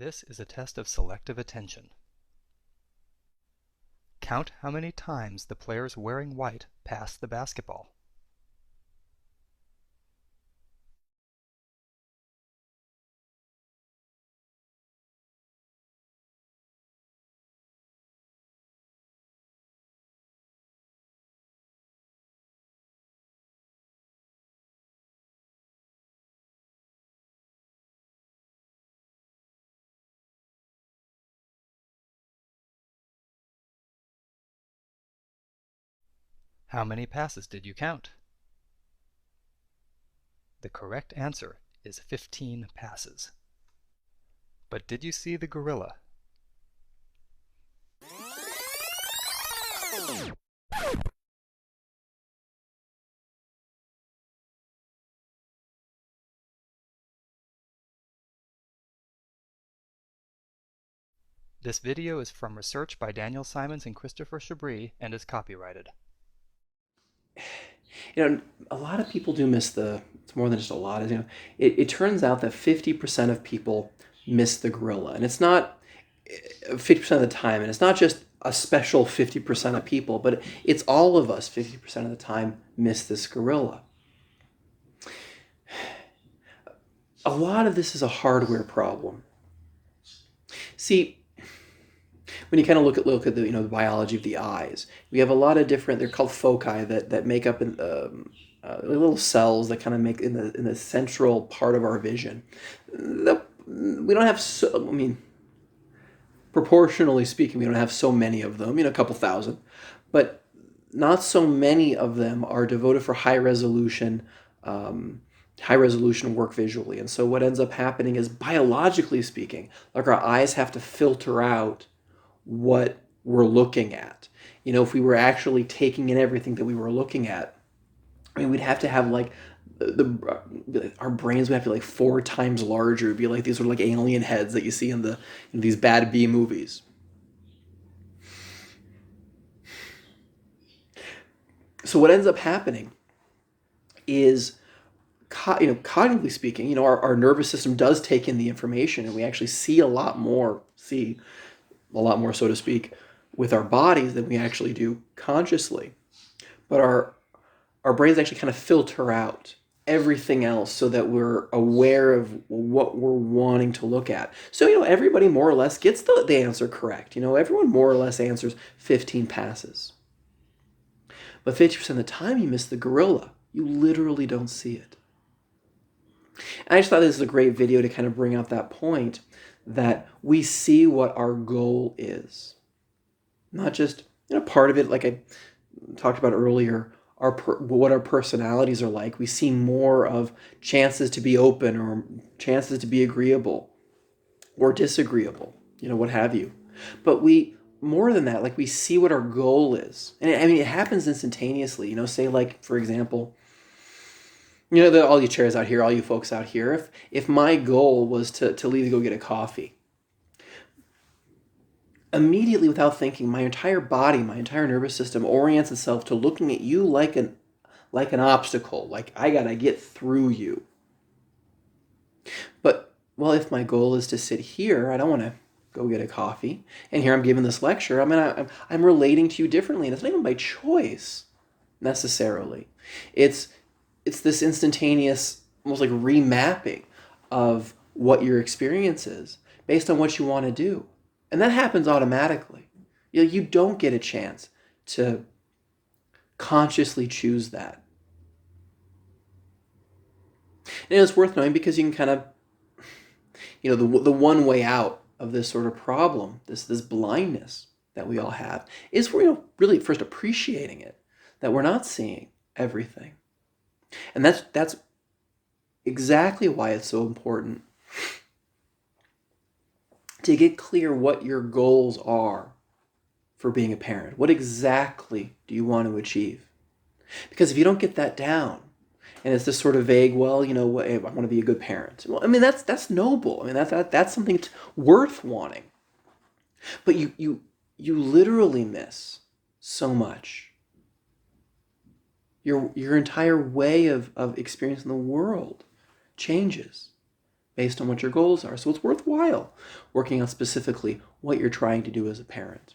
This is a test of selective attention. Count how many times the players wearing white pass the basketball. How many passes did you count? The correct answer is 15 passes. But did you see the gorilla? This video is from research by Daniel Simons and Christopher Chabris and is copyrighted. A lot of people do miss it's more than just a lot. It turns out that 50% of people miss the gorilla. And it's not 50% of the time. And it's not just a special 50% of people, but it's all of us 50% of the time miss this gorilla. A lot of this is a hardware problem. See, when you kind of look at the the biology of the eyes, we have a lot of different. They're called foci that make up little cells that kind of make in the central part of our vision. We don't have proportionally speaking, we don't have so many of them. A couple thousand, but not so many of them are devoted for high resolution work visually. And so what ends up happening is, biologically speaking, like our eyes have to filter out what we're looking at. If we were actually taking in everything that we were looking at, we'd have to have our brains would have to be 4 times larger. It'd be like these sort of alien heads that you see in these bad B movies. So what ends up happening is, cognitively speaking, our nervous system does take in the information, and we actually see a lot more, so to speak, with our bodies than we actually do consciously. But our brains actually kind of filter out everything else so that we're aware of what we're wanting to look at. So, everybody more or less gets the answer correct. Everyone more or less answers 15 passes. But 50% of the time you miss the gorilla. You literally don't see it. And I just thought this was a great video to kind of bring out that point, that we see what our goal is. Not just, part of it, like I talked about earlier, what our personalities are like. We see more of chances to be open, or chances to be agreeable or disagreeable, what have you. But more than that, we see what our goal is. And it happens instantaneously. Say, for example, all you chairs out here, all you folks out here, if my goal was to leave to go get a coffee, immediately, without thinking, my entire body, my entire nervous system orients itself to looking at you like an obstacle, like I gotta get through you. But, if my goal is to sit here, I don't want to go get a coffee, and here I'm giving this lecture, I'm relating to you differently, and it's not even by choice, necessarily. It's this instantaneous, almost like remapping of what your experience is based on what you want to do. And that happens automatically. You don't get a chance to consciously choose that. And it's worth knowing, because you can kind of, the one way out of this sort of problem, this blindness that we all have, is for, really first appreciating it, that we're not seeing everything. And that's exactly why it's so important to get clear what your goals are for being a parent. What exactly do you want to achieve? Because if you don't get that down, and it's this sort of vague, I want to be a good parent. Well, that's noble. That's something worth wanting. But you literally miss so much. Your entire way of experiencing the world changes based on what your goals are. So it's worthwhile working on specifically what you're trying to do as a parent.